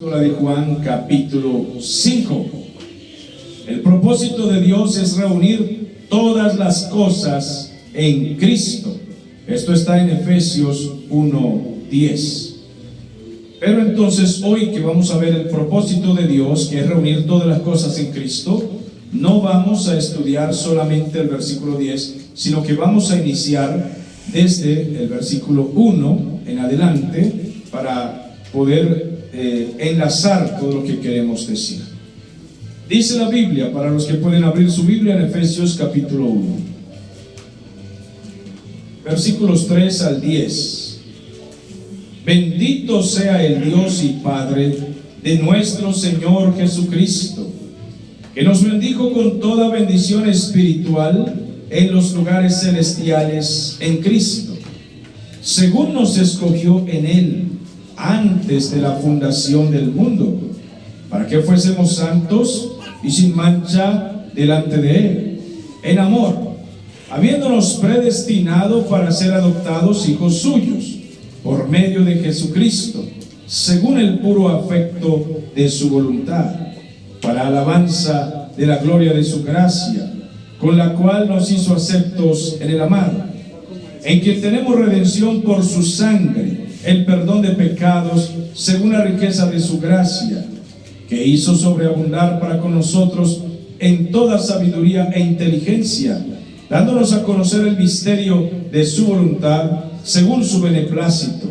De Juan capítulo 5. El propósito de Dios es reunir todas las cosas en Cristo. Esto está en Efesios 1:10. Pero entonces hoy que vamos a ver el propósito de Dios, que es reunir todas las cosas en Cristo, no vamos a estudiar solamente el versículo 10, sino que vamos a iniciar desde el versículo 1 en adelante para poder enlazar todo lo que queremos decir. Dice la Biblia, para los que pueden abrir su Biblia, en Efesios capítulo 1, versículos 3 al 10. Bendito sea el Dios y Padre de nuestro Señor Jesucristo, que nos bendijo con toda bendición espiritual en los lugares celestiales en Cristo, según nos escogió en Él antes de la fundación del mundo, para que fuésemos santos y sin mancha delante de Él, en amor, habiéndonos predestinado para ser adoptados hijos suyos, por medio de Jesucristo, según el puro afecto de su voluntad, para alabanza de la gloria de su gracia, con la cual nos hizo aceptos en el amado, en quien tenemos redención por su sangre, el perdón de pecados, según la riqueza de su gracia, que hizo sobreabundar para con nosotros en toda sabiduría e inteligencia, dándonos a conocer el misterio de su voluntad, según su beneplácito,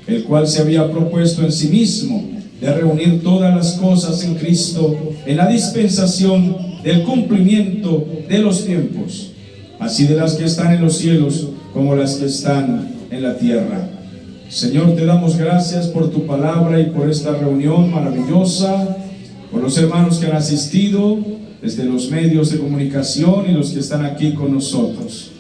el cual se había propuesto en sí mismo, de reunir todas las cosas en Cristo, en la dispensación del cumplimiento de los tiempos, así de las que están en los cielos como las que están en la tierra. Señor, te damos gracias por tu palabra y por esta reunión maravillosa, por los hermanos que han asistido desde los medios de comunicación y los que están aquí con nosotros.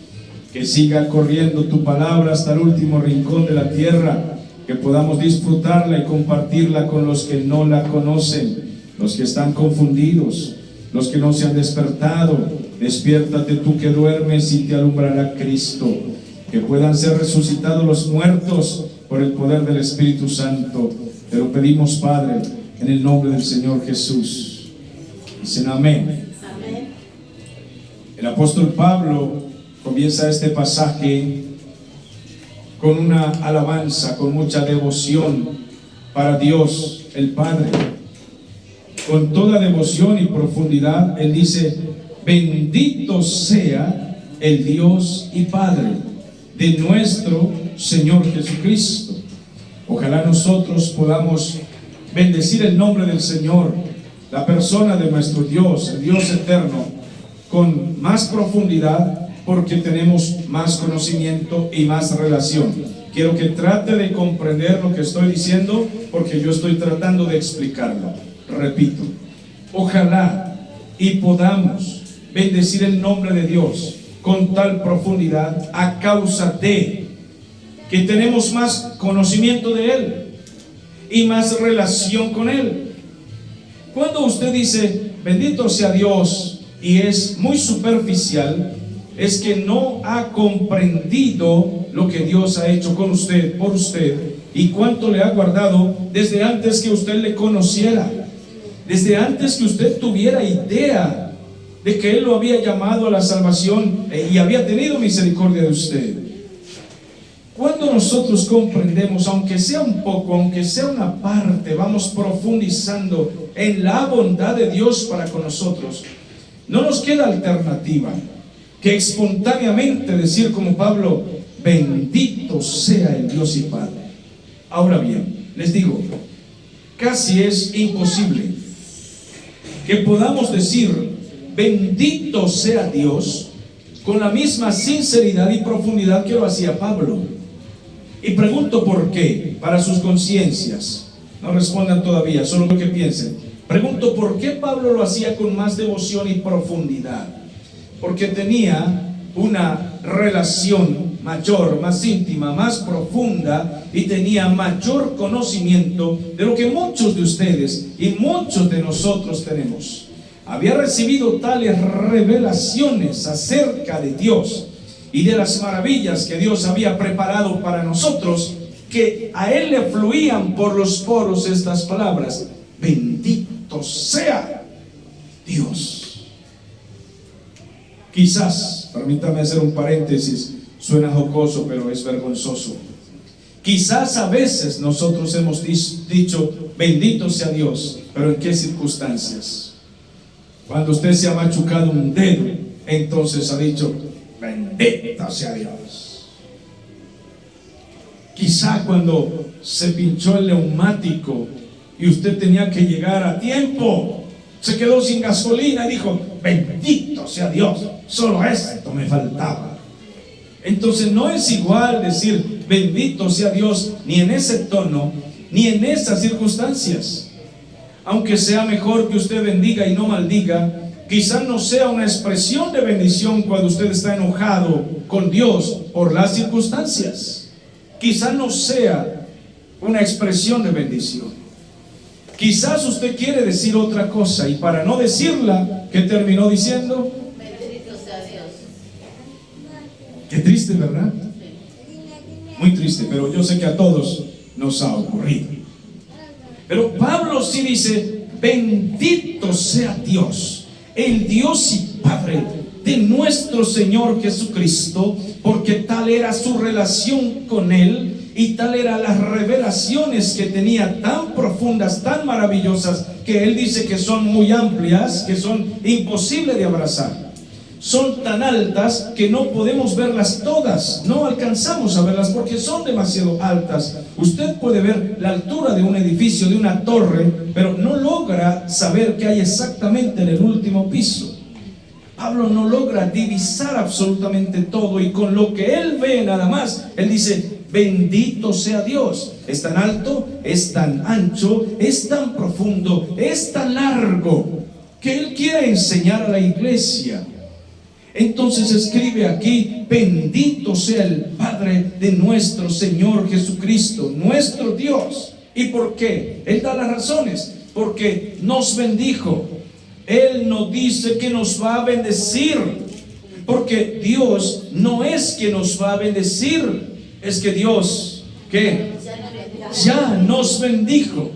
Que siga corriendo tu palabra hasta el último rincón de la tierra, que podamos disfrutarla y compartirla con los que no la conocen, los que están confundidos, los que no se han despertado. Despiértate tú que duermes y te alumbrará Cristo. Que puedan ser resucitados los muertos por el poder del Espíritu Santo. Te lo pedimos, Padre, en el nombre del Señor Jesús. Dicen amén. Amén. El apóstol Pablo comienza este pasaje con una alabanza, con mucha devoción para Dios el Padre. Con toda devoción y profundidad, él dice: bendito sea el Dios y Padre de nuestro Señor Jesucristo. Ojalá nosotros podamos bendecir el nombre del Señor, la persona de nuestro Dios, el Dios eterno, con más profundidad, porque tenemos más conocimiento y más relación. Quiero que trate de comprender lo que estoy diciendo, porque yo estoy tratando de explicarlo. Repito, ojalá y podamos bendecir el nombre de Dios con tal profundidad, a causa de que tenemos más conocimiento de Él y más relación con Él. Cuando usted dice bendito sea Dios y es muy superficial, es que no ha comprendido lo que Dios ha hecho con usted, por usted, y cuánto le ha guardado desde antes que usted le conociera, desde antes que usted tuviera idea de que Él lo había llamado a la salvación y había tenido misericordia de usted. Cuando nosotros comprendemos, aunque sea un poco, aunque sea una parte, vamos profundizando en la bondad de Dios para con nosotros, no nos queda alternativa que espontáneamente decir como Pablo: bendito sea el Dios y Padre. Ahora bien, les digo, casi es imposible que podamos decir bendito sea Dios con la misma sinceridad y profundidad que lo hacía Pablo. Y pregunto por qué, para sus conciencias. No respondan todavía, solo lo que piensen. Pregunto por qué Pablo lo hacía con más devoción y profundidad. Porque tenía una relación mayor, más íntima, más profunda, y tenía mayor conocimiento de lo que muchos de ustedes y muchos de nosotros tenemos. Había recibido tales revelaciones acerca de Dios y de las maravillas que Dios había preparado para nosotros, que a él le fluían por los poros estas palabras: bendito sea Dios. Quizás, permítame hacer un paréntesis, suena jocoso, pero es vergonzoso. Quizás a veces nosotros hemos dicho, bendito sea Dios, pero ¿en qué circunstancias? Cuando usted se ha machucado un dedo, entonces ha dicho, bendito sea Dios. Quizá cuando se pinchó el neumático y usted tenía que llegar a tiempo, se quedó sin gasolina y dijo, bendito sea Dios, solo esto me faltaba. Entonces no es igual decir bendito sea Dios ni en ese tono ni en esas circunstancias. Aunque sea mejor que usted bendiga y no maldiga, quizás no sea una expresión de bendición cuando usted está enojado con Dios por las circunstancias. Quizás no sea una expresión de bendición. Quizás usted quiere decir otra cosa y para no decirla, ¿qué terminó diciendo? Bendito sea Dios. Qué triste, ¿verdad? Muy triste, pero yo sé que a todos nos ha ocurrido. Pero Pablo sí dice, bendito sea Dios, el Dios y Padre de nuestro Señor Jesucristo, porque tal era su relación con Él y tal eran las revelaciones que tenía, tan profundas, tan maravillosas, que Él dice que son muy amplias, que son imposibles de abrazar. Son tan altas que no podemos verlas todas, no alcanzamos a verlas porque son demasiado altas. Usted puede ver la altura de un edificio, de una torre, pero no logra saber qué hay exactamente en el último piso. Pablo no logra divisar absolutamente todo y con lo que él ve nada más, él dice, bendito sea Dios. Es tan alto, es tan ancho, es tan profundo, es tan largo, que él quiere enseñar a la iglesia. Entonces escribe aquí, bendito sea el Padre de nuestro Señor Jesucristo, nuestro Dios. ¿Y por qué? Él da las razones. Porque nos bendijo. Él nos dice que nos va a bendecir. Porque Dios no es que nos va a bendecir, es que Dios, ¿qué? Ya nos bendijo.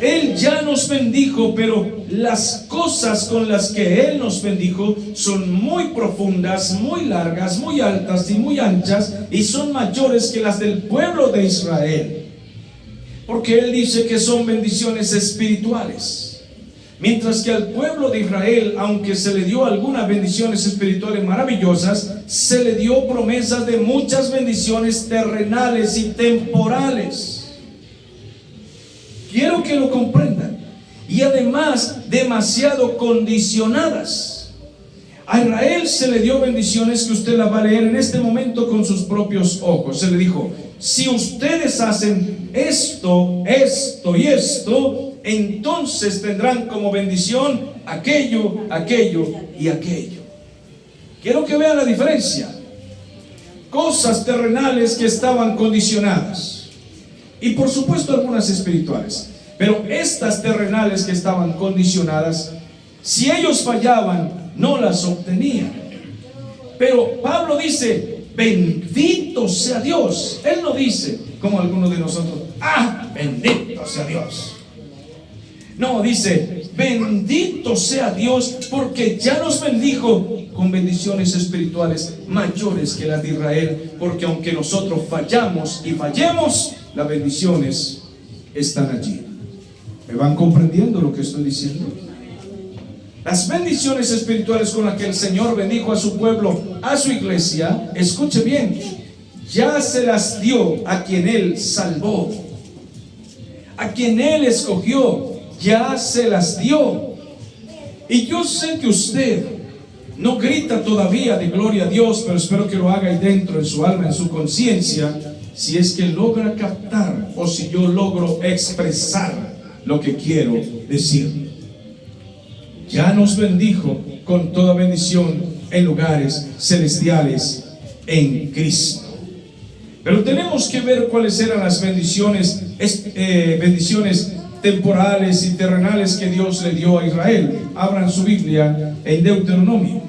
Él ya nos bendijo, pero las cosas con las que Él nos bendijo son muy profundas, muy largas, muy altas y muy anchas, y son mayores que las del pueblo de Israel. Porque Él dice que son bendiciones espirituales. Mientras que al pueblo de Israel, aunque se le dio algunas bendiciones espirituales maravillosas, se le dio promesas de muchas bendiciones terrenales y temporales. Quiero que lo comprendan. Y además, demasiado condicionadas. A Israel se le dio bendiciones que usted la va a leer en este momento con sus propios ojos. Se le dijo, si ustedes hacen esto, esto y esto, entonces tendrán como bendición aquello, aquello y aquello. Quiero que vean la diferencia. Cosas terrenales que estaban condicionadas. Y por supuesto algunas espirituales. Pero estas terrenales que estaban condicionadas, si ellos fallaban, no las obtenían. Pero Pablo dice, bendito sea Dios. Él no dice, como algunos de nosotros, bendito sea Dios. No, dice, bendito sea Dios, porque ya nos bendijo con bendiciones espirituales mayores que las de Israel. Porque aunque nosotros fallamos y fallemos, las bendiciones están allí. ¿Me van comprendiendo lo que estoy diciendo? Las bendiciones espirituales con las que el Señor bendijo a su pueblo, a su iglesia, escuche bien, ya se las dio a quien Él salvó, a quien Él escogió, ya se las dio. Y yo sé que usted no grita todavía de gloria a Dios, pero espero que lo haga ahí dentro, en su alma, en su conciencia, si es que logra captar o si yo logro expresar lo que quiero decir. Ya nos bendijo con toda bendición en lugares celestiales en Cristo. Pero tenemos que ver cuáles eran las bendiciones temporales y terrenales que Dios le dio a Israel. Abran su Biblia en Deuteronomio,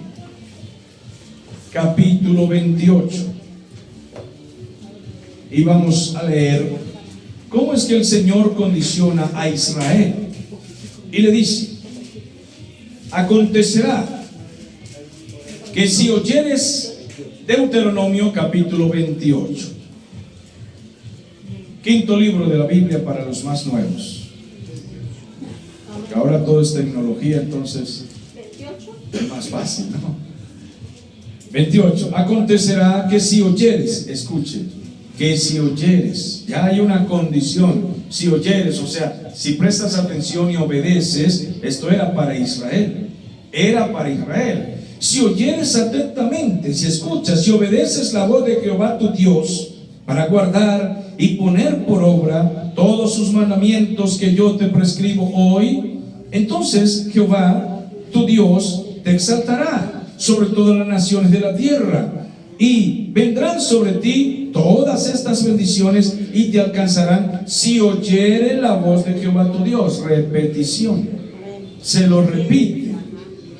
capítulo 28. Y vamos a leer ¿cómo es que el Señor condiciona a Israel? Y le dice: acontecerá que si oyeres, Deuteronomio capítulo 28, quinto libro de la Biblia para los más nuevos, porque ahora todo es tecnología, entonces es más fácil, ¿no? 28, acontecerá que si oyeres, escuche, que si oyeres, ya hay una condición, si oyeres, o sea, si prestas atención y obedeces. Esto era para Israel, era para Israel. Si oyeres atentamente, si escuchas, si obedeces la voz de Jehová tu Dios, para guardar y poner por obra todos sus mandamientos que yo te prescribo hoy, entonces Jehová tu Dios te exaltará sobre todas las naciones de la tierra, y vendrán sobre ti todas estas bendiciones y te alcanzarán si oyeres la voz de Jehová tu Dios. Repetición, se lo repite: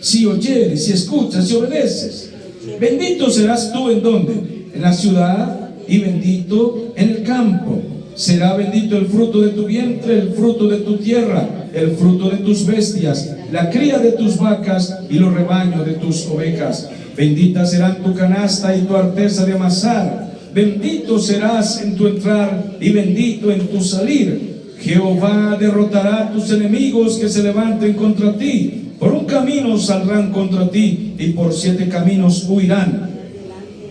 si oyeres, si escuchas, si obedeces. Bendito serás tú ¿en dónde? En la ciudad, y bendito en el campo. Será bendito el fruto de tu vientre, el fruto de tu tierra, el fruto de tus bestias, la cría de tus vacas y los rebaños de tus ovejas. Bendita serán tu canasta y tu arteza de amasar. Bendito serás en tu entrar y bendito en tu salir. Jehová derrotará a tus enemigos que se levanten contra ti. Por un camino saldrán contra ti y por 7 caminos huirán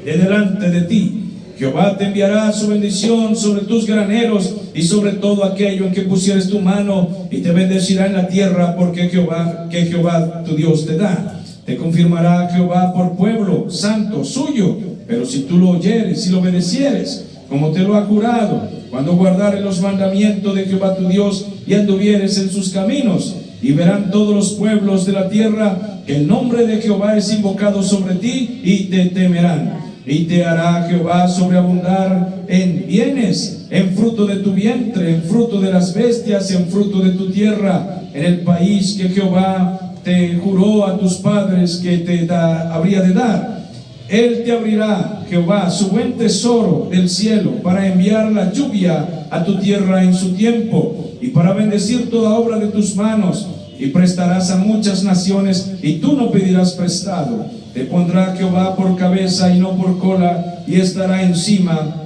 de delante de ti. Jehová te enviará su bendición sobre tus graneros y sobre todo aquello en que pusieres tu mano, y te bendecirá en la tierra porque Jehová tu Dios te da. Te confirmará Jehová por pueblo santo suyo, pero si tú lo oyeres y lo obedecieres, como te lo ha jurado, cuando guardares los mandamientos de Jehová tu Dios y anduvieres en sus caminos, y verán todos los pueblos de la tierra que el nombre de Jehová es invocado sobre ti, y te temerán. Y te hará Jehová sobreabundar en bienes, en fruto de tu vientre, en fruto de las bestias, en fruto de tu tierra, en el país que Jehová te juró a tus padres que te habría de dar. Él te abrirá, Jehová, su buen tesoro del cielo, para enviar la lluvia a tu tierra en su tiempo, y para bendecir toda obra de tus manos. Y prestarás a muchas naciones, y tú no pedirás prestado. Te pondrá Jehová por cabeza y no por cola, y estará encima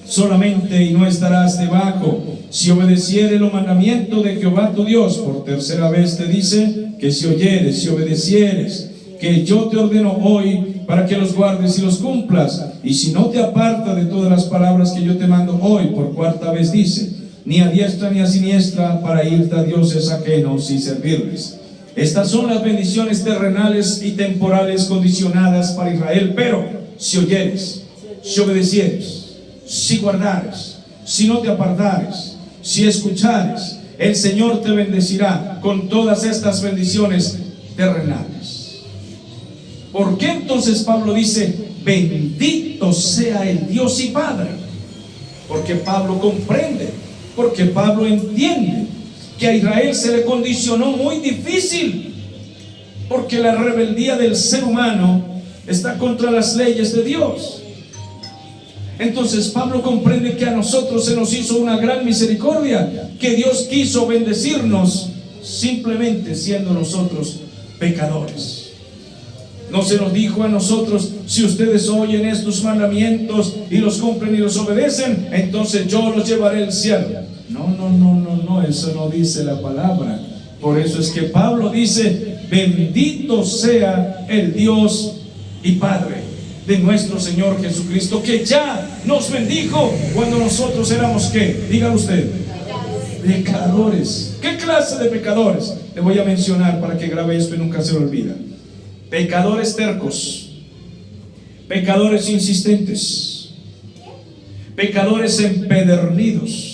solamente y no estarás debajo. Si obedecieres los mandamientos de Jehová tu Dios, por tercera vez te dice que si oyeres, si obedecieres, que yo te ordeno hoy para que los guardes y los cumplas, y si no te apartas de todas las palabras que yo te mando hoy, por cuarta vez dice, ni a diestra ni a siniestra, para irte a dioses ajenos y servirles. Estas son las bendiciones terrenales y temporales condicionadas para Israel. Pero si oyeres, si obedecieres, si guardares, si no te apartares, si escuchares, el Señor te bendecirá con todas estas bendiciones terrenales. ¿Por qué entonces Pablo dice, bendito sea el Dios y Padre? Porque Pablo comprende, porque Pablo entiende que a Israel se le condicionó muy difícil, porque la rebeldía del ser humano está contra las leyes de Dios. Entonces Pablo comprende que a nosotros se nos hizo una gran misericordia, que Dios quiso bendecirnos simplemente siendo nosotros pecadores. No se nos dijo a nosotros, si ustedes oyen estos mandamientos y los cumplen y los obedecen, entonces yo los llevaré al cielo. No, eso no dice la palabra. Por eso es que Pablo dice, bendito sea el Dios y Padre de nuestro Señor Jesucristo, que ya nos bendijo cuando nosotros éramos, ¿qué? Dígalo usted. Pecadores. ¿Qué clase de pecadores? Le voy a mencionar para que grabe esto y nunca se lo olvida. Pecadores tercos, pecadores insistentes, pecadores empedernidos,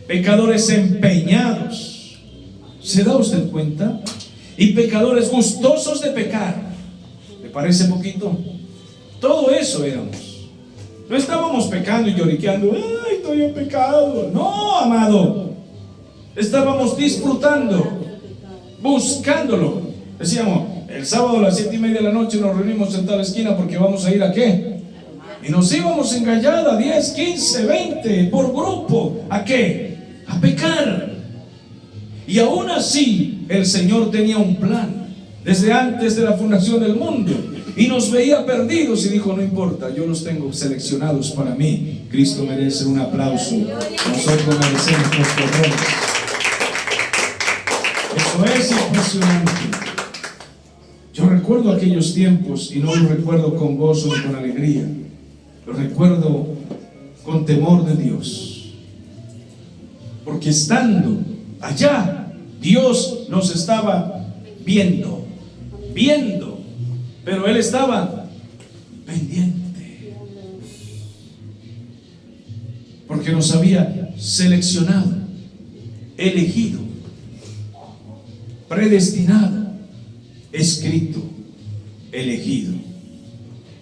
pecadores empeñados. ¿Se da usted cuenta? Y pecadores gustosos de pecar. ¿Le parece poquito? Todo eso éramos. No estábamos pecando y lloriqueando, ¡ay, estoy en pecado! No, amado. Estábamos disfrutando, buscándolo. Decíamos, el sábado a las 7:30 de la noche nos reunimos en tal esquina porque vamos a ir a ¿qué? Y nos íbamos engañada 10, 15, 20 por grupo. ¿A qué? A pecar. Y aún así el Señor tenía un plan desde antes de la fundación del mundo, y nos veía perdidos y dijo: no importa, yo los tengo seleccionados para mí. Cristo merece un aplauso, nosotros merecemos nuestros honores. Eso es impresionante. Yo recuerdo aquellos tiempos, y no los recuerdo con gozo ni con alegría, los recuerdo con temor de Dios, porque estando allá, Dios nos estaba viendo, pero Él estaba pendiente, porque nos había seleccionado, elegido, predestinado, escrito, elegido.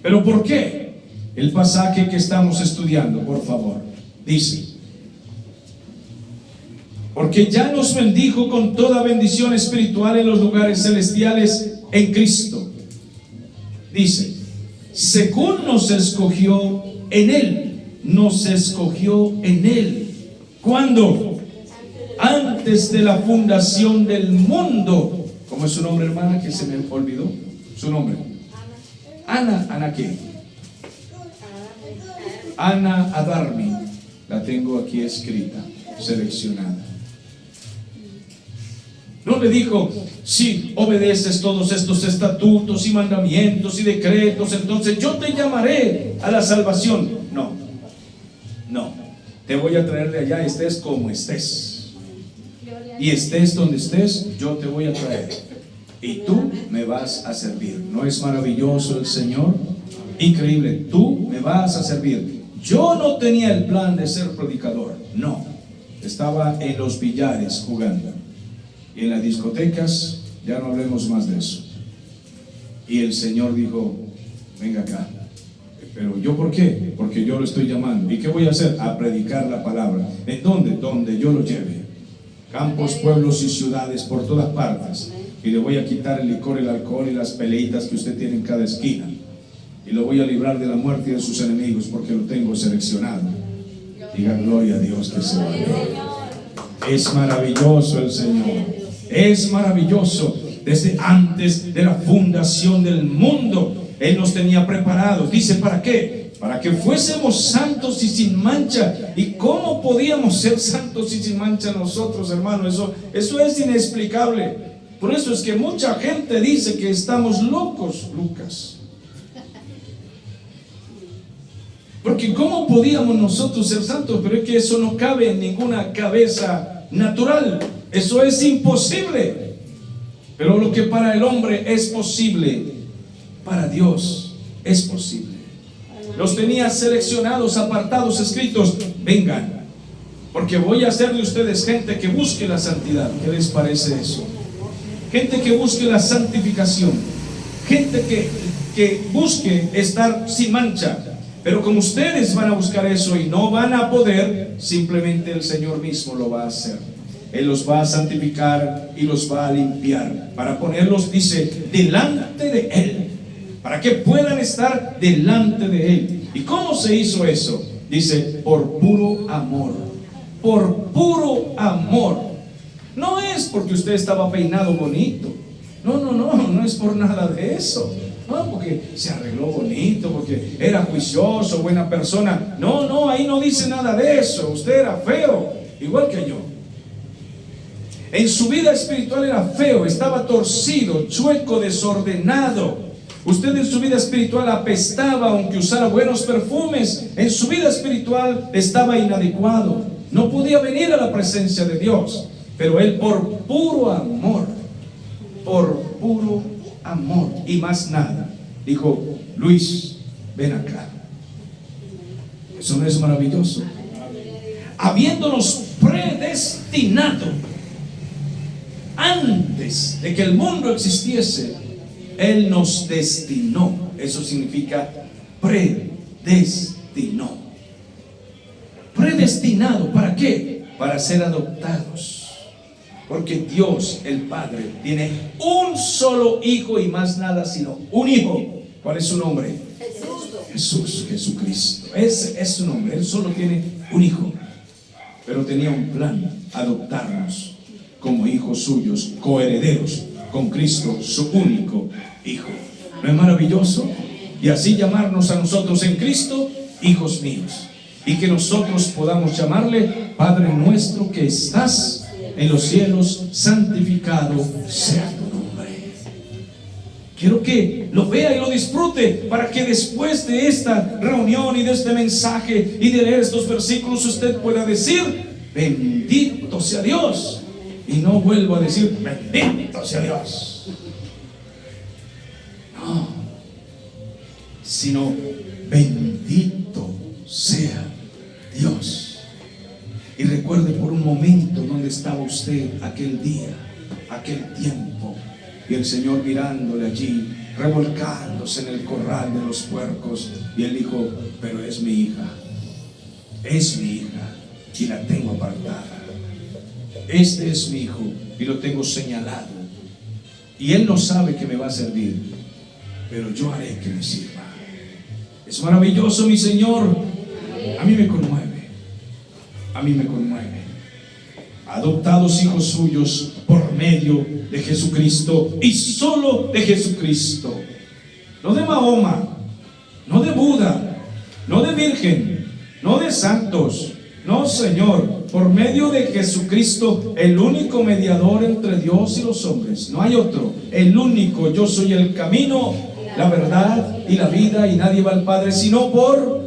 ¿Pero por qué? El pasaje que estamos estudiando, por favor, dice: porque ya nos bendijo con toda bendición espiritual en los lugares celestiales en Cristo. Dice: según nos escogió en Él. Nos escogió en Él. ¿Cuándo? Antes de la fundación del mundo. ¿Cómo es su nombre, hermana? Que se me olvidó su nombre. ¿Ana qué? Ana Adarmi. La tengo aquí escrita, seleccionada. No le dijo: si obedeces todos estos estatutos y mandamientos y decretos, entonces yo te llamaré a la salvación. No, te voy a traer de allá, estés como estés, y estés donde estés, yo te voy a traer, y tú me vas a servir. ¿No es maravilloso el Señor? Increíble. Tú me vas a servir. Yo no tenía el plan de ser predicador, no. Estaba en los billares jugando, y en las discotecas. Ya no hablemos más de eso. Y el Señor dijo: venga acá. Pero yo, ¿por qué? Porque yo lo estoy llamando. ¿Y qué voy a hacer? A predicar la palabra. ¿En dónde? Donde yo lo lleve. Campos, pueblos y ciudades, por todas partes. Y le voy a quitar el licor, el alcohol y las peleitas que usted tiene en cada esquina, y lo voy a librar de la muerte y de sus enemigos, porque lo tengo seleccionado. Diga gloria a Dios, que se vaya. Es maravilloso el Señor. Es maravilloso. Desde antes de la fundación del mundo Él nos tenía preparados. Dice: ¿para qué? Para que fuésemos santos y sin mancha. ¿Y cómo podíamos ser santos y sin mancha nosotros, hermano? Eso es inexplicable. Por eso es que mucha gente dice que estamos locos, Lucas. Porque ¿cómo podíamos nosotros ser santos? Pero es que eso no cabe en ninguna cabeza natural. Eso es imposible. Pero lo que para el hombre es posible, para Dios es posible. Los tenía seleccionados, apartados, escritos: vengan, porque voy a hacer de ustedes gente que busque la santidad. ¿Qué les parece eso? Gente que busque la santificación, gente que busque estar sin mancha. Pero como ustedes van a buscar eso y no van a poder, simplemente el Señor mismo lo va a hacer. Él los va a santificar y los va a limpiar, para ponerlos, dice, delante de Él, para que puedan estar delante de Él. ¿Y cómo se hizo eso? Dice: por puro amor. Por puro amor. No es porque usted estaba peinado bonito. No es por nada de eso. No, porque se arregló bonito, porque era juicioso, buena persona. No, ahí no dice nada de eso. Usted era feo, igual que yo. En su vida espiritual era feo, estaba torcido, chueco, desordenado. Usted en su vida espiritual apestaba, aunque usara buenos perfumes. En su vida espiritual estaba inadecuado, no podía venir a la presencia de Dios. Pero Él, por puro amor y más nada, dijo: Luis, ven acá. Eso no es maravilloso. Habiéndonos predestinado antes de que el mundo existiese, Él nos destinó. Eso significa predestinó. Predestinado, ¿para qué? Para ser adoptados. Porque Dios, el Padre, tiene un solo hijo y más nada sino un hijo. ¿Cuál es su nombre? Jesús, Jesucristo. Ese es su nombre. Él solo tiene un hijo, pero tenía un plan: adoptarnos como hijos suyos, coherederos con Cristo, su único hijo. ¿No es maravilloso? Y así llamarnos a nosotros en Cristo hijos míos, y que nosotros podamos llamarle Padre nuestro que estás en los cielos, santificado sea tu nombre. Quiero que lo vea y lo disfrute, para que después de esta reunión y de este mensaje y de leer estos versículos, usted pueda decir: bendito sea Dios, y no vuelvo a decir bendito sea Dios. No, sino bendito sea Dios. Y recuerde por un momento dónde estaba usted aquel día, aquel tiempo, y el Señor mirándole allí, revolcándose en el corral de los puercos, y Él dijo: pero es mi hija, y la tengo apartada. Este es mi hijo y lo tengo señalado, y él no sabe que me va a servir, pero yo haré que me sirva. Es maravilloso, mi Señor. A mí me conmueve, a mí me conmueve. Adoptados hijos suyos por medio de Jesucristo, y solo de Jesucristo, no de Mahoma, no de Buda, no de virgen, no de santos. No, Señor, por medio de Jesucristo, el único mediador entre Dios y los hombres. No hay otro, el único. Yo soy el camino, la verdad y la vida, y nadie va al Padre sino por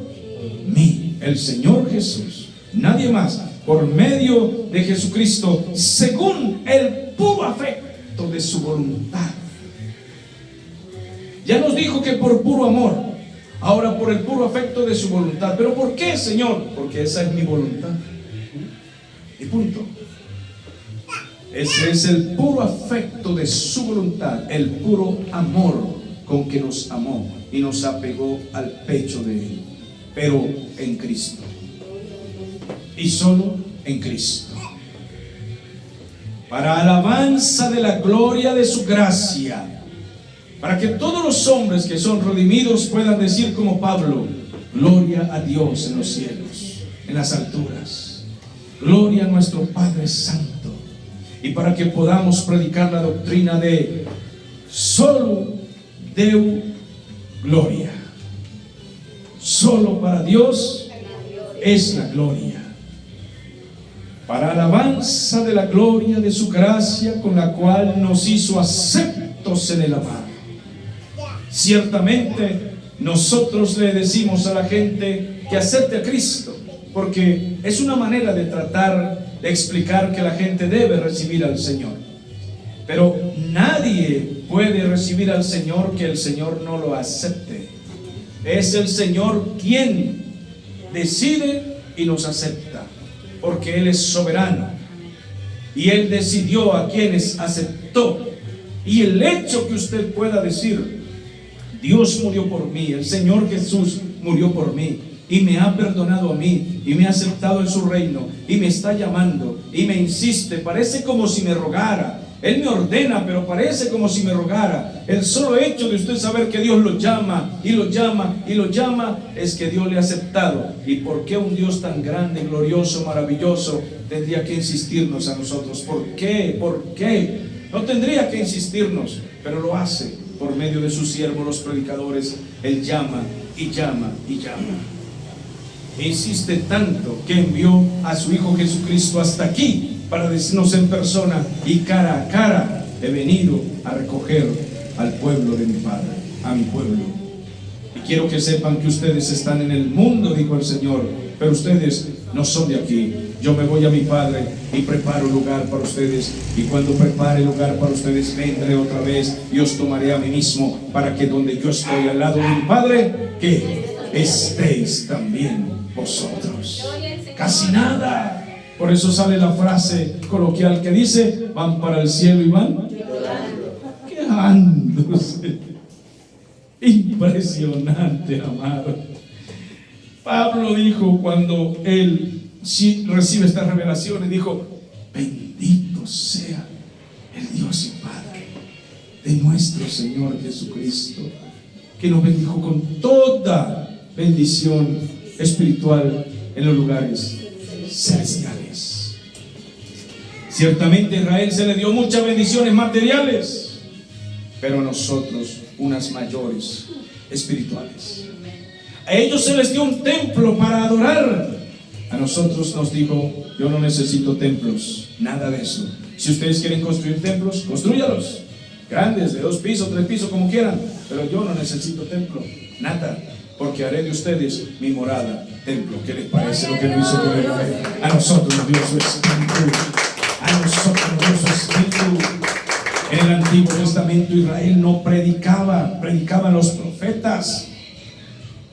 mí, el Señor Jesús. Nadie más. Por medio de Jesucristo, según el puro afecto de su voluntad. Ya nos dijo que por puro amor. Ahora por el puro afecto de su voluntad. ¿Pero por qué, Señor? Porque esa es mi voluntad. Y punto. Ese es el puro afecto de su voluntad, el puro amor con que nos amó y nos apegó al pecho de Él. Pero en Cristo. Y solo en Cristo. Para alabanza de la gloria de su gracia. Para que todos los hombres que son redimidos puedan decir como Pablo: gloria a Dios en los cielos, en las alturas. Gloria a nuestro Padre Santo. Y para que podamos predicar la doctrina de solo Deu gloria. Solo para Dios es la gloria. Para alabanza de la gloria de su gracia, con la cual nos hizo aceptos en el amado. Ciertamente nosotros le decimos a la gente que acepte a Cristo, porque es una manera de tratar de explicar que la gente debe recibir al Señor. Pero nadie puede recibir al Señor que el Señor no lo acepte. Es el Señor quien decide y nos acepta, porque Él es soberano y Él decidió a quienes aceptó. Y el hecho que usted pueda decir: Dios murió por mí, el Señor Jesús murió por mí, y me ha perdonado a mí, y me ha aceptado en su reino, y me está llamando, y me insiste, parece como si me rogara. Él me ordena, pero parece como si me rogara. El solo hecho de usted saber que Dios lo llama, y lo llama, y lo llama, es que Dios le ha aceptado. ¿Y por qué un Dios tan grande, glorioso, maravilloso tendría que insistirnos a nosotros? ¿Por qué? ¿Por qué? No tendría que insistirnos, pero lo hace. Por medio de sus siervos, los predicadores, Él llama y llama y llama. Insiste tanto que envió a su Hijo Jesucristo hasta aquí para decirnos en persona y cara a cara: he venido a recoger al pueblo de mi Padre, a mi pueblo. Y quiero que sepan que ustedes están en el mundo, dijo el Señor, pero ustedes no son de aquí. Yo me voy a mi Padre y preparo lugar para ustedes, y cuando prepare lugar para ustedes, vendré otra vez y os tomaré a mí mismo, para que donde yo estoy al lado de mi Padre, que estéis también vosotros. Casi nada. Por eso sale la frase coloquial que dice: van para el cielo y van quejándose. Impresionante, amado. Pablo dijo, cuando él recibe esta revelación, y dijo: bendito sea el Dios y Padre de nuestro Señor Jesucristo, que nos bendijo con toda bendición espiritual en los lugares celestiales. Ciertamente a Israel se le dio muchas bendiciones materiales, pero a nosotros unas mayores espirituales. A ellos se les dio un templo para adorar. A nosotros nos dijo: yo no necesito templos, nada de eso. Si ustedes quieren construir templos, construyalos, grandes, de 2 pisos, 3 pisos, como quieran, pero yo no necesito templo, nada, porque haré de ustedes mi morada, templo. ¿Qué les parece lo que nos hizo con Israel? A nosotros nos dio su espíritu, a nosotros nos dio su espíritu. En el Antiguo Testamento Israel no predicaba, predicaban los profetas.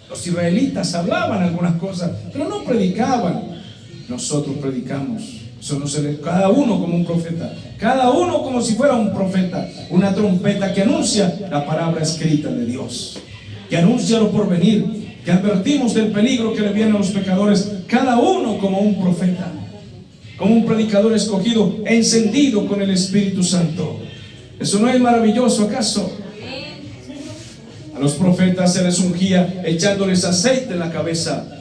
Los israelitas hablaban algunas cosas, pero no predicaban. Nosotros predicamos. Eso no se le, cada uno como un profeta, cada uno como si fuera un profeta, una trompeta que anuncia la palabra escrita de Dios, que anuncia lo por venir, que advertimos del peligro que le viene a los pecadores, cada uno como un profeta, como un predicador escogido, encendido con el Espíritu Santo. ¿Eso no es maravilloso acaso? A los profetas se les ungía echándoles aceite en la cabeza.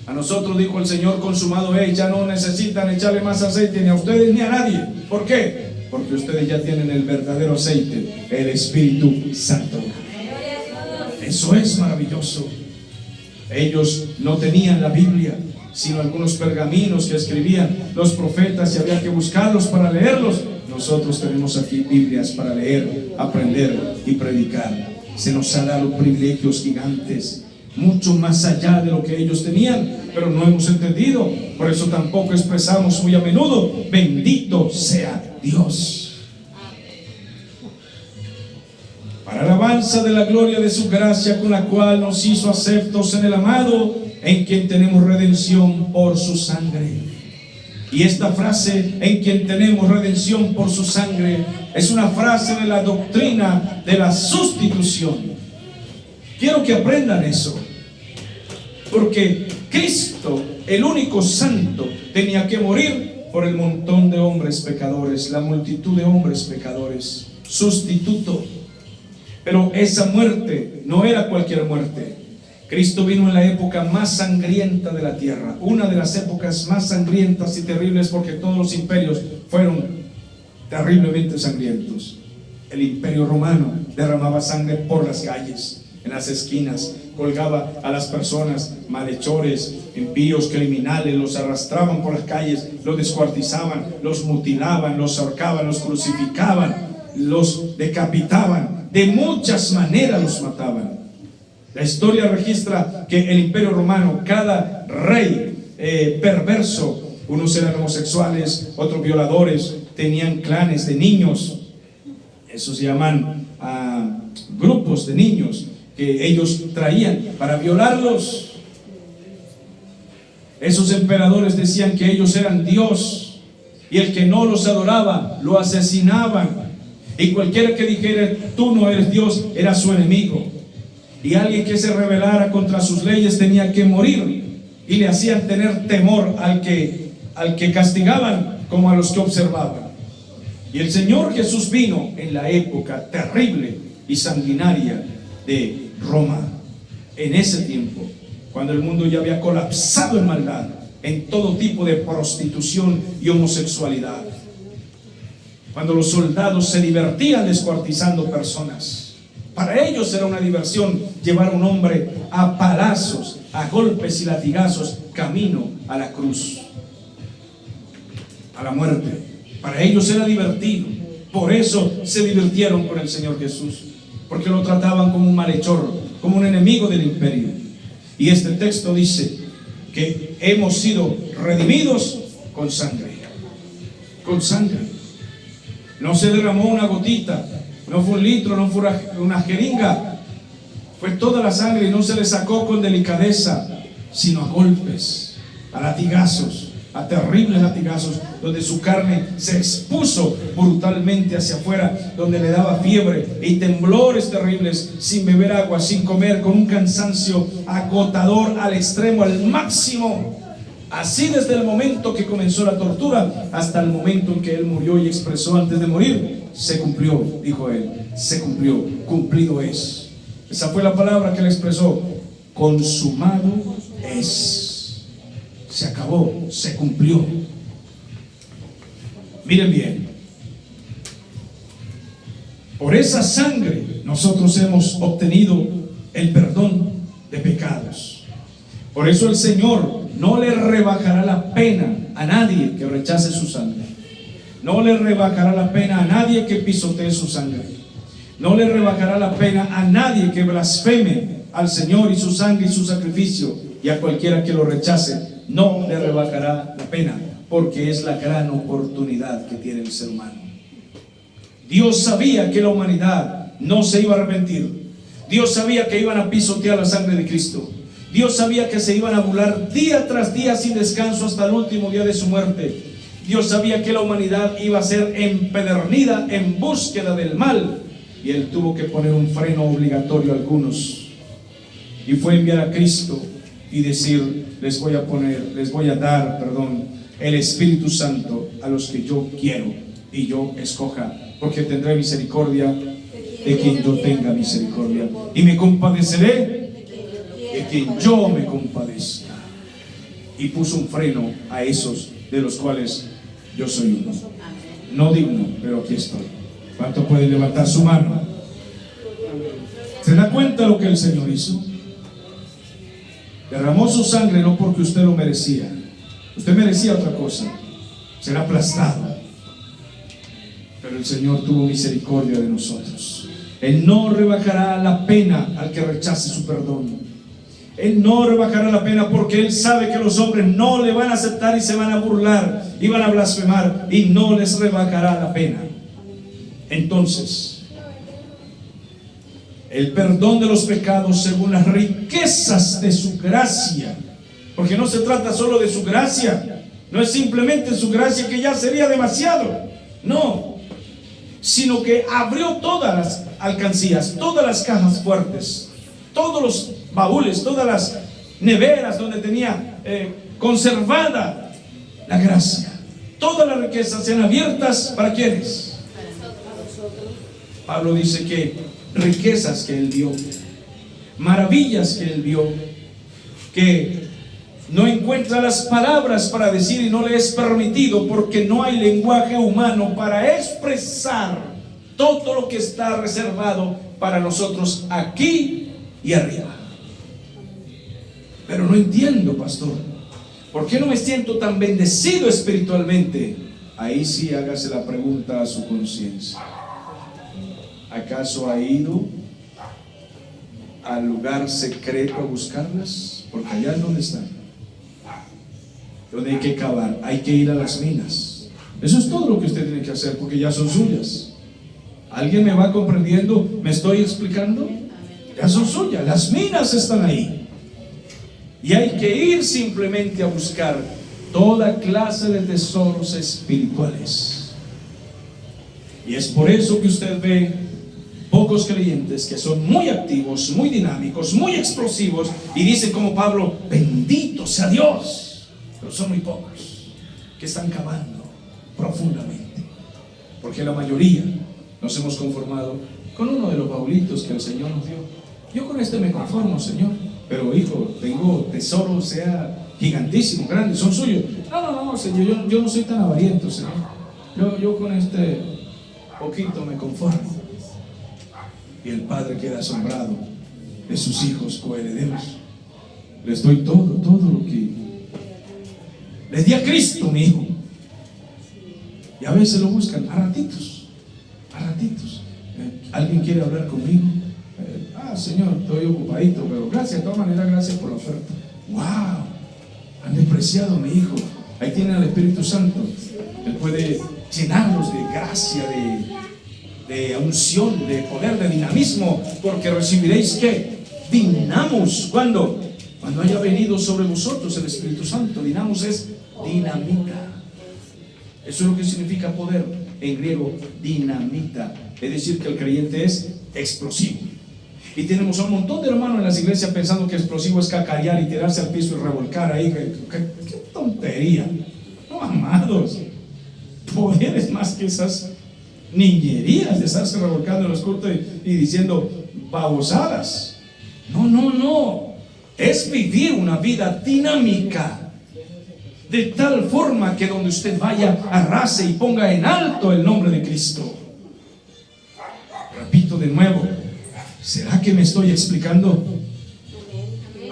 A nosotros, dijo el Señor, consumado es, ya no necesitan echarle más aceite ni a ustedes ni a nadie. ¿Por qué? Porque ustedes ya tienen el verdadero aceite, el Espíritu Santo. Eso es maravilloso. Ellos no tenían la Biblia, sino algunos pergaminos que escribían los profetas y había que buscarlos para leerlos. Nosotros tenemos aquí Biblias para leer, aprender y predicar. Se nos ha dado privilegios gigantes, mucho más allá de lo que ellos tenían, pero no hemos entendido. Por eso tampoco expresamos muy a menudo: bendito sea Dios. Para alabanza de la gloria de su gracia, con la cual nos hizo aceptos en el amado, en quien tenemos redención por su sangre. Y esta frase, en quien tenemos redención por su sangre, es una frase de la doctrina de la sustitución. Quiero que aprendan eso, porque Cristo, el único santo, tenía que morir por el montón de hombres pecadores, la multitud de hombres pecadores, sustituto. Pero esa muerte no era cualquier muerte. Cristo vino en la época más sangrienta de la tierra, una de las épocas más sangrientas y terribles, porque todos los imperios fueron terriblemente sangrientos. El imperio romano derramaba sangre por las calles, en las esquinas, colgaba a las personas, malhechores, impíos, criminales, los arrastraban por las calles, los descuartizaban, los mutilaban, los ahorcaban, los crucificaban, los decapitaban, de muchas maneras los mataban. La historia registra que el imperio romano, cada rey perverso, unos eran homosexuales, otros violadores, tenían clanes de niños, esos se llaman grupos de niños que ellos traían para violarlos. Esos emperadores decían que ellos eran Dios, y el que no los adoraba lo asesinaban, y cualquiera que dijera tú no eres Dios era su enemigo. Y alguien que se rebelara contra sus leyes tenía que morir, y le hacían tener temor al que castigaban como a los que observaban. Y el Señor Jesús vino en la época terrible y sanguinaria de Roma, en ese tiempo, cuando el mundo ya había colapsado en maldad, en todo tipo de prostitución y homosexualidad, cuando los soldados se divertían descuartizando personas. Para ellos era una diversión llevar a un hombre a palazos, a golpes y latigazos, camino a la cruz, a la muerte. Para ellos era divertido. Por eso se divirtieron con el Señor Jesús, porque lo trataban como un malhechor, como un enemigo del imperio. Y este texto dice que hemos sido redimidos con sangre. Con sangre. No se derramó una gotita, no fue un litro, no fue una jeringa. Fue toda la sangre, y no se le sacó con delicadeza, sino a golpes, a latigazos, a terribles latigazos, donde su carne se expuso brutalmente hacia afuera, donde le daba fiebre y temblores terribles, sin beber agua, sin comer, con un cansancio agotador al extremo, al máximo. Así desde el momento que comenzó la tortura hasta el momento en que él murió y expresó antes de morir: se cumplió, dijo él, se cumplió, cumplido es. Esa fue la palabra que él expresó. Consumado es. Se acabó, se cumplió. Miren bien. Por esa sangre nosotros hemos obtenido el perdón de pecados. Por eso el Señor no le rebajará la pena a nadie que rechace su sangre. No le rebajará la pena a nadie que pisotee su sangre. No le rebajará la pena a nadie que blasfeme al Señor y su sangre y su sacrificio. Y a cualquiera que lo rechace, no le rebajará la pena, porque es la gran oportunidad que tiene el ser humano. Dios sabía que la humanidad no se iba a arrepentir. Dios sabía que iban a pisotear la sangre de Cristo. Dios sabía que se iban a burlar día tras día sin descanso hasta el último día de su muerte. Dios sabía que la humanidad iba a ser empedernida en búsqueda del mal, y Él tuvo que poner un freno obligatorio a algunos, y fue enviar a Cristo y decir: les voy a dar el Espíritu Santo a los que yo quiero y yo escoja, porque tendré misericordia de quien yo tenga misericordia, y me compadeceré de quien yo me compadezca. Y puso un freno a esos de los cuales yo soy uno. No digno, pero aquí estoy. ¿Cuánto puede levantar su mano? ¿Se da cuenta lo que el Señor hizo? Derramó su sangre no porque usted lo merecía. Usted merecía otra cosa, ser aplastado. Pero el Señor tuvo misericordia de nosotros. Él no rebajará la pena al que rechace su perdón. Él no rebajará la pena, porque Él sabe que los hombres no le van a aceptar y se van a burlar y van a blasfemar, y no les rebajará la pena. Entonces, el perdón de los pecados según las riquezas de su gracia, porque no se trata solo de su gracia, no es simplemente su gracia, que ya sería demasiado, no, sino que abrió todas las alcancías, todas las cajas fuertes, todos los baúles, todas las neveras donde tenía conservada la gracia. Todas las riquezas sean abiertas. ¿Para quiénes? Pablo dice que riquezas que él vio, maravillas que él vio, que no encuentra las palabras para decir, y no le es permitido, porque no hay lenguaje humano para expresar todo lo que está reservado para nosotros aquí y arriba. Pero no entiendo, pastor, ¿por qué no me siento tan bendecido espiritualmente? Ahí sí hágase la pregunta a su conciencia. ¿Acaso ha ido al lugar secreto a buscarlas? Porque allá es donde están, donde hay que cavar, hay que ir a las minas. Eso es todo lo que usted tiene que hacer, porque ya son suyas. ¿Alguien me va comprendiendo? ¿Me estoy explicando? Ya son suyas, las minas están ahí. Y hay que ir simplemente a buscar toda clase de tesoros espirituales. Y es por eso que usted ve pocos creyentes que son muy activos, muy dinámicos, muy explosivos, y dicen como Pablo: bendito sea Dios. Pero son muy pocos que están cavando profundamente, porque la mayoría nos hemos conformado con uno de los baulitos que el Señor nos dio. Yo con este me conformo, Señor. Pero hijo, tengo tesoros, sea gigantísimo, grande, son suyos. No, Señor, yo no soy tan avariento, Señor. Yo con este poquito me conformo. Y el padre queda asombrado de sus hijos coherederos. Les doy todo lo que les di a Cristo, mi hijo. Y a veces lo buscan a ratitos. ¿Alguien quiere hablar conmigo? Señor, estoy ocupadito, pero gracias, de todas maneras, gracias por la oferta. ¡Wow! Han despreciado a mi hijo. Ahí tienen al Espíritu Santo. Él puede llenarlos de gracia, de unción, de poder, de dinamismo, porque recibiréis ¿qué? Dinamos. ¿Cuándo? Cuando haya venido sobre vosotros el Espíritu Santo. Dinamos es dinamita. Eso es lo que significa poder en griego, dinamita. Es decir, que el creyente es explosivo. Y tenemos un montón de hermanos en las iglesias pensando que explosivo es cacarear y tirarse al piso y revolcar ahí. ¿Qué tontería? No, amados. Poder es más que esas niñerías de estarse revolcando en los cultos y diciendo babosadas. No, no, no. Es vivir una vida dinámica, de tal forma que donde usted vaya, arrase y ponga en alto el nombre de Cristo. Repito de nuevo, ¿será que me estoy explicando?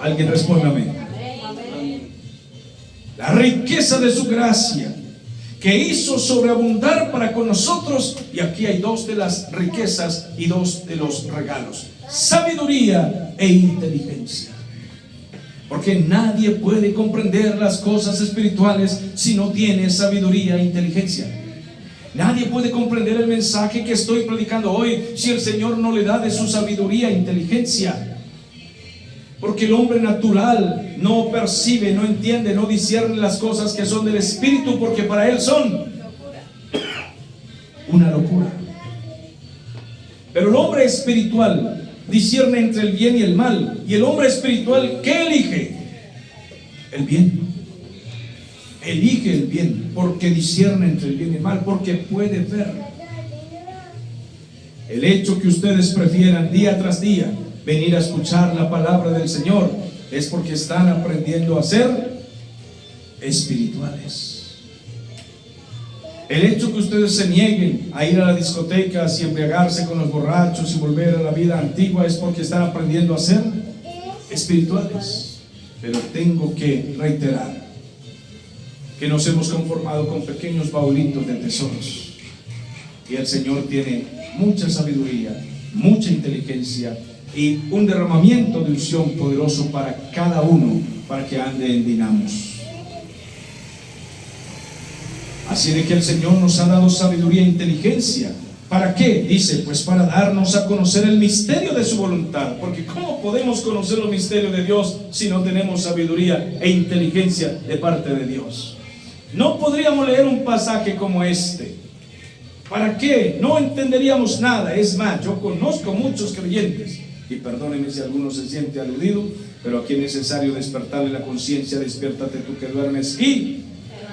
Alguien respóndame. La riqueza de su gracia, que hizo sobreabundar para con nosotros. Y aquí hay dos de las riquezas y dos de los regalos: sabiduría e inteligencia. Porque nadie puede comprender las cosas espirituales si no tiene sabiduría e inteligencia. Nadie puede comprender el mensaje que estoy predicando hoy si el Señor no le da de su sabiduría e inteligencia. Porque el hombre natural no percibe, no entiende, no discierne las cosas que son del Espíritu, porque para él son una locura. Pero el hombre espiritual discierne entre el bien y el mal. Y el hombre espiritual, ¿qué elige? El bien. Elige el bien, porque discierne entre el bien y el mal, porque puede ver. El hecho que ustedes prefieran día tras día venir a escuchar la palabra del Señor es porque están aprendiendo a ser espirituales. El hecho que ustedes se nieguen a ir a las discotecas y embriagarse con los borrachos y volver a la vida antigua es porque están aprendiendo a ser espirituales. Pero tengo que reiterar que nos hemos conformado con pequeños baúlitos de tesoros, y el Señor tiene mucha sabiduría, mucha inteligencia y un derramamiento de unción poderoso para cada uno, para que ande en dinamos. Así de que el Señor nos ha dado sabiduría e inteligencia. ¿Para qué? Dice, pues para darnos a conocer el misterio de su voluntad. Porque ¿cómo podemos conocer los misterios de Dios si no tenemos sabiduría e inteligencia de parte de Dios? No podríamos leer un pasaje como este. ¿Para qué? No entenderíamos nada. Es más, yo conozco muchos creyentes, y perdónenme si alguno se siente aludido, pero aquí es necesario despertarle la conciencia. Despiértate tú que duermes y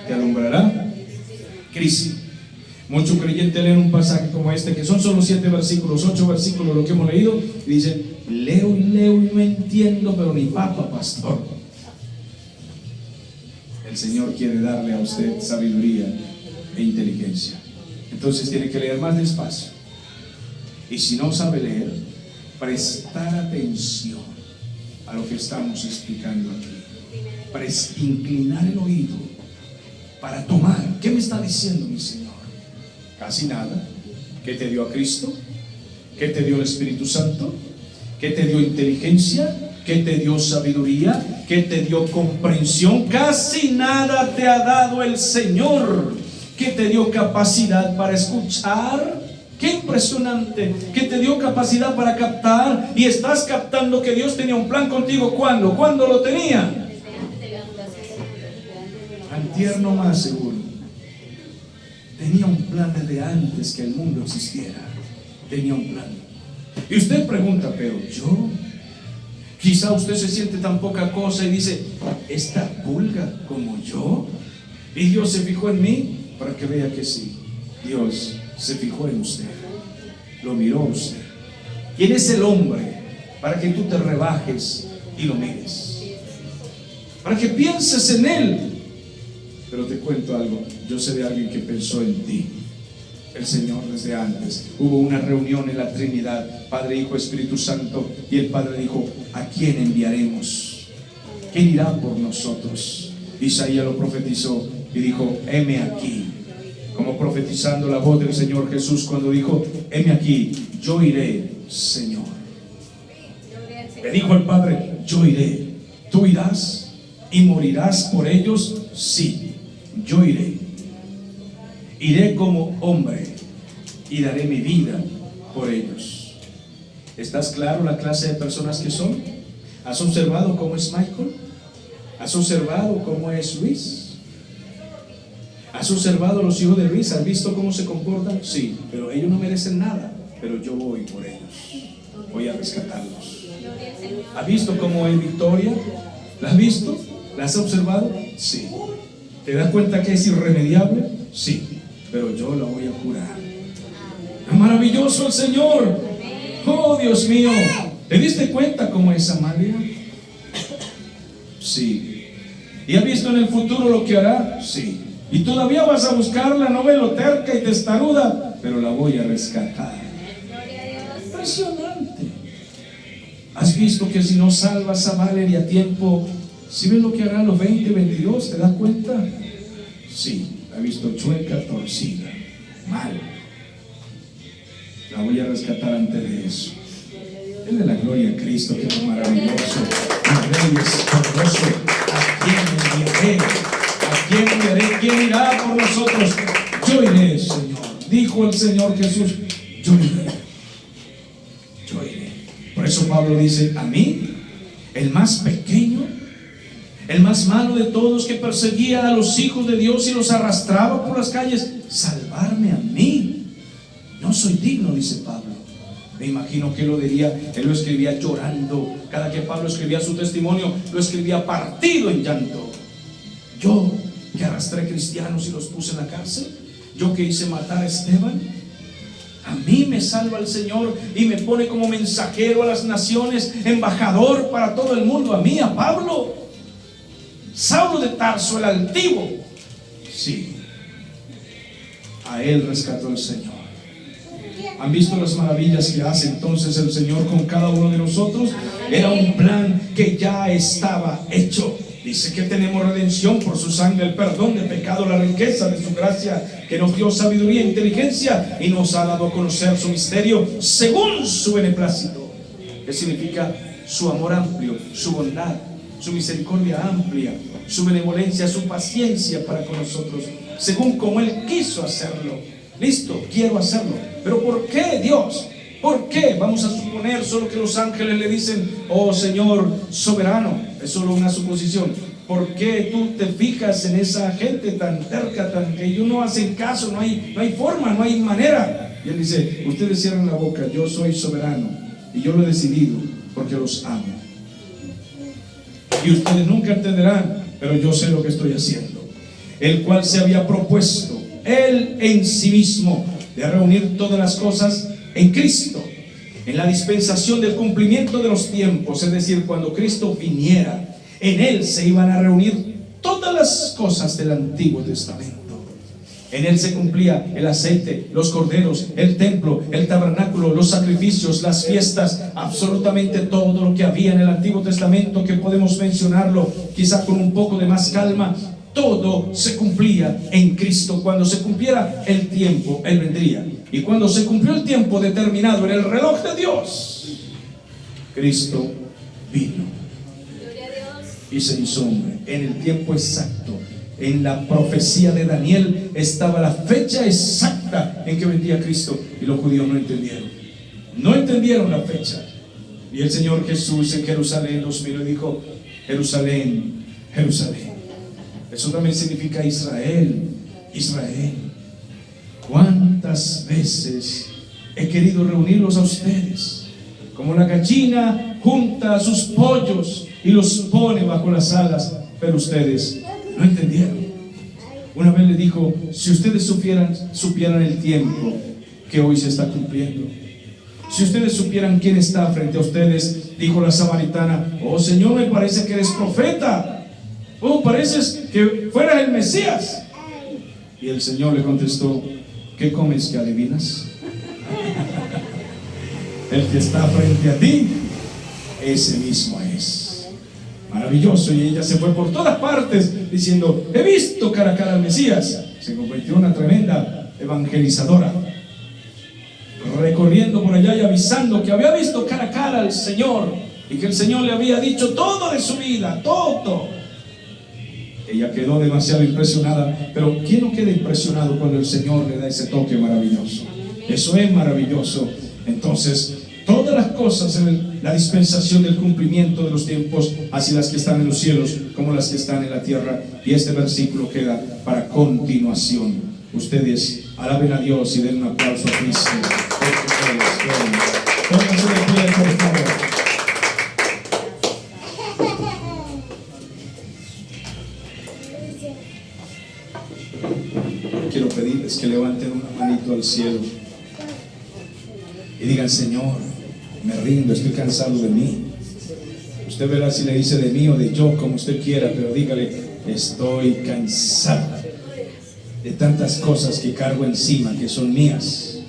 te alumbrará Cristo. Muchos creyentes leen un pasaje como este, que son solo 7 versículos, 8 versículos lo que hemos leído, y dicen, leo y no entiendo, pero ni papa, pastor. El Señor quiere darle a usted sabiduría e inteligencia. Entonces tiene que leer más despacio. Y si no sabe leer, prestar atención a lo que estamos explicando aquí. Inclinar el oído para tomar. ¿Qué me está diciendo mi Señor? Casi nada. ¿Qué te dio a Cristo? ¿Qué te dio el Espíritu Santo? ¿Qué te dio inteligencia? ¿Qué te dio sabiduría? ¿Qué te dio comprensión? Casi nada te ha dado el Señor. ¿Qué te dio capacidad para escuchar? Qué impresionante. ¿Qué te dio capacidad para captar? Y estás captando que Dios tenía un plan contigo. ¿Cuándo? ¿Cuándo lo tenía? Antier no más, seguro. Tenía un plan desde antes que el mundo existiera. Tenía un plan. Y usted pregunta, pero yo, quizá usted se siente tan poca cosa y dice, esta pulga como yo, y Dios se fijó en mí. Para que vea que sí, Dios se fijó en usted, lo miró a usted. ¿Quién es el hombre para que tú te rebajes y lo mires? Para que pienses en él. Pero te cuento algo, yo sé de alguien que pensó en ti. El Señor desde antes. Hubo una reunión en la Trinidad, Padre, Hijo, Espíritu Santo, y el Padre dijo, ¿a quién enviaremos? ¿Quién irá por nosotros? Isaías lo profetizó y dijo, heme aquí, como profetizando la voz del Señor Jesús cuando dijo, heme aquí, yo iré, Señor. Le dijo al Padre, yo iré. ¿Tú irás y morirás por ellos? Sí, yo iré. Iré como hombre y daré mi vida por ellos. ¿Estás claro la clase de personas que son? ¿Has observado cómo es Michael? ¿Has observado cómo es Luis? ¿Has observado los hijos de Luis? ¿Has visto cómo se comportan? Sí, pero ellos no merecen nada, pero yo voy por ellos, voy a rescatarlos. ¿Has visto cómo es Victoria? ¿La has visto? ¿La has observado? Sí. ¿Te das cuenta que es irremediable? Sí, pero yo la voy a curar. Es maravilloso el Señor. Oh, Dios mío, ¿te diste cuenta cómo es Amalia? Sí. ¿Y has visto en el futuro lo que hará? Sí. Y todavía vas a buscarla, no ve lo terca y testaruda, pero la voy a rescatar. Impresionante. ¿Has visto que si no salvas a Valeria a tiempo, si ves lo que hará a los 20, 22, ¿te das cuenta? Sí, la he visto chueca, torcida, mal. La voy a rescatar antes de eso. Denle la gloria a Cristo, que es maravilloso. Mi Rey es poderoso. ¿A quién enviaré? ¿A quién enviaré? ¿Quién irá por nosotros? Yo iré, Señor. Dijo el Señor Jesús, yo iré. Yo iré. Por eso Pablo dice, a mí, el más pequeño, el más malo de todos, que perseguía a los hijos de Dios y los arrastraba por las calles, salvarme a mí. No soy digno, dice Pablo. Me imagino que lo diría, él lo escribía llorando. Cada que Pablo escribía su testimonio, lo escribía partido en llanto. Yo que arrastré cristianos y los puse en la cárcel, yo que hice matar a Esteban, a mí me salva el Señor y me pone como mensajero a las naciones, embajador para todo el mundo. A mí, a Pablo, Saulo de Tarso, el altivo. Sí, a él rescató el Señor. ¿Han visto las maravillas que hace entonces el Señor con cada uno de nosotros? Era un plan que ya estaba hecho. Dice que tenemos redención por su sangre, el perdón de pecado, la riqueza de su gracia, que nos dio sabiduría e inteligencia y nos ha dado a conocer su misterio según su beneplácito. ¿Qué significa? Su amor amplio, su bondad, su misericordia amplia, su benevolencia, su paciencia para con nosotros, según como Él quiso hacerlo. Listo, quiero hacerlo. Pero ¿por qué, Dios? ¿Por qué? Vamos a suponer solo que los ángeles le dicen, oh Señor soberano. Es solo una suposición. ¿Por qué tú te fijas en esa gente tan terca, tan que ellos no hacen caso? No hay forma, no hay manera. Y Él dice, ustedes cierran la boca, yo soy soberano y yo lo he decidido porque los amo. Y ustedes nunca entenderán, pero yo sé lo que estoy haciendo. El cual se había propuesto Él en sí mismo de reunir todas las cosas en Cristo, en la dispensación del cumplimiento de los tiempos, es decir, cuando Cristo viniera, en Él se iban a reunir todas las cosas del Antiguo Testamento. En Él se cumplía el aceite, los corderos, el templo, el tabernáculo, los sacrificios, las fiestas, absolutamente todo lo que había en el Antiguo Testamento, que podemos mencionarlo quizá con un poco de más calma. Todo se cumplía en Cristo. Cuando se cumpliera el tiempo, Él vendría. Y cuando se cumplió el tiempo determinado en el reloj de Dios, Cristo vino y se hizo hombre en el tiempo exacto. En la profecía de Daniel estaba la fecha exacta en que vendría Cristo, y los judíos no entendieron la fecha. Y el Señor Jesús en Jerusalén los miró y dijo, Jerusalén, Jerusalén. Eso también significa Israel, Israel. ¿Cuántas veces he querido reunirlos a ustedes? Como la gallina junta a sus pollos y los pone bajo las alas, pero ustedes no entendieron. Una vez le dijo, si ustedes supieran el tiempo que hoy se está cumpliendo, si ustedes supieran quién está frente a ustedes, dijo la samaritana, oh Señor, me parece que eres profeta. Oh, pareces que fueras el Mesías. Y el Señor le contestó, ¿qué comes que adivinas? El que está frente a ti, ese mismo es. Maravilloso. Y ella se fue por todas partes diciendo, he visto cara a cara al Mesías. Se convirtió en una tremenda evangelizadora, recorriendo por allá y avisando que había visto cara a cara al Señor y que el Señor le había dicho todo de su vida, todo. Ella quedó demasiado impresionada, pero ¿quién no queda impresionado cuando el Señor le da ese toque maravilloso? Eso es maravilloso. Entonces, todas las cosas en la dispensación del cumplimiento de los tiempos, así las que están en los cielos como las que están en la tierra. Y este versículo queda para continuación. Ustedes alaben a Dios y den un aplauso a Cristo. Pónganse de pie, por favor. Quiero pedirles que levanten una manito al cielo y digan, Señor, Me rindo, estoy cansado de mí. Usted verá si le dice de mí o de yo, como usted quiera, pero dígale, estoy cansado de tantas cosas que cargo encima, que son mías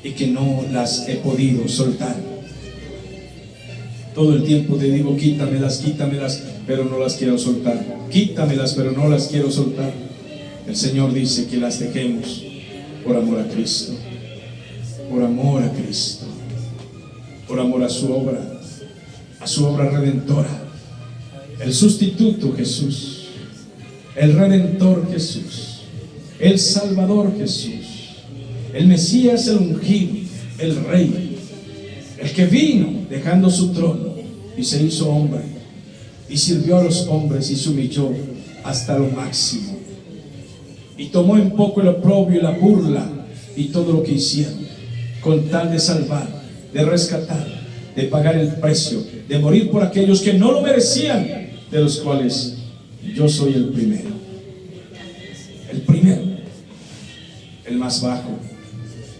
y que no las he podido soltar. Todo el tiempo te digo, quítamelas, pero no las quiero soltar. Quítamelas, pero no las quiero soltar. El Señor dice que las dejemos por amor a Cristo, por amor a Cristo, por amor a su obra redentora. El sustituto Jesús, el Redentor Jesús, el Salvador Jesús, el Mesías, el ungido, el Rey, el que vino dejando su trono y se hizo hombre y sirvió a los hombres y se humilló hasta lo máximo y tomó en poco el oprobio y la burla y todo lo que hicieron con tal de salvar, de rescatar, de pagar el precio, de morir por aquellos que no lo merecían, de los cuales yo soy el primero, el más bajo,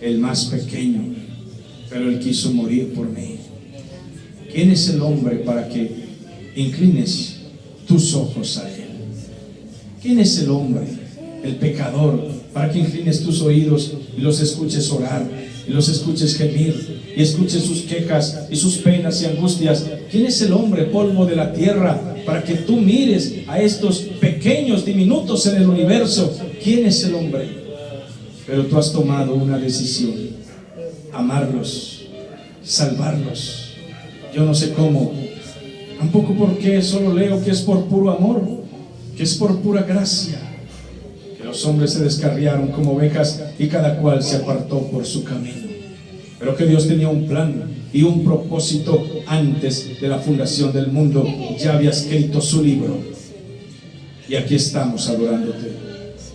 el más pequeño, pero Él quiso morir por mí. ¿Quién es el hombre para que inclines tus ojos a Él? ¿Quién es el hombre, el pecador, para que inclines tus oídos y los escuches orar, y los escuches gemir, y escuches sus quejas y sus penas y angustias? ¿Quién es el hombre, polvo de la tierra, para que tú mires a estos pequeños diminutos en el universo? ¿Quién es el hombre? Pero tú has tomado una decisión: amarlos, salvarlos. Yo no sé cómo, tampoco por qué, solo leo que es por puro amor, que es por pura gracia, que los hombres se descarriaron como ovejas y cada cual se apartó por su camino, pero que Dios tenía un plan y un propósito antes de la fundación del mundo. Ya había escrito su libro y aquí estamos adorándote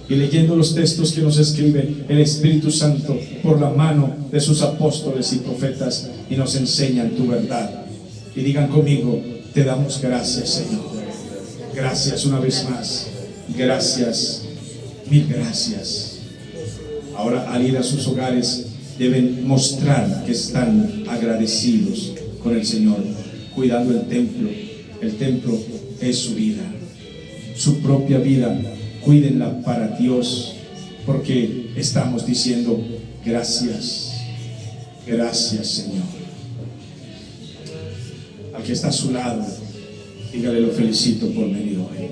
y leyendo los textos que nos escribe el Espíritu Santo por la mano de sus apóstoles y profetas, y nos enseñan tu verdad. Y digan conmigo: te damos gracias, Señor. Gracias una vez más. Gracias, mil gracias. Ahora, al ir a sus hogares, deben mostrar que están agradecidos con el Señor, cuidando el templo. El templo es su vida, su propia vida. Cuídenla para Dios, porque estamos diciendo gracias, gracias, Señor. Al que está a su lado, dígale: lo felicito por venir hoy.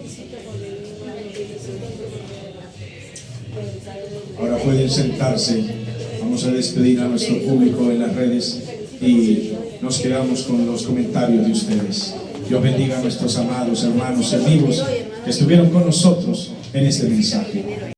Ahora pueden sentarse. Vamos a despedir a nuestro público en las redes y nos quedamos con los comentarios de ustedes. Dios bendiga a nuestros amados hermanos y amigos que estuvieron con nosotros en este mensaje.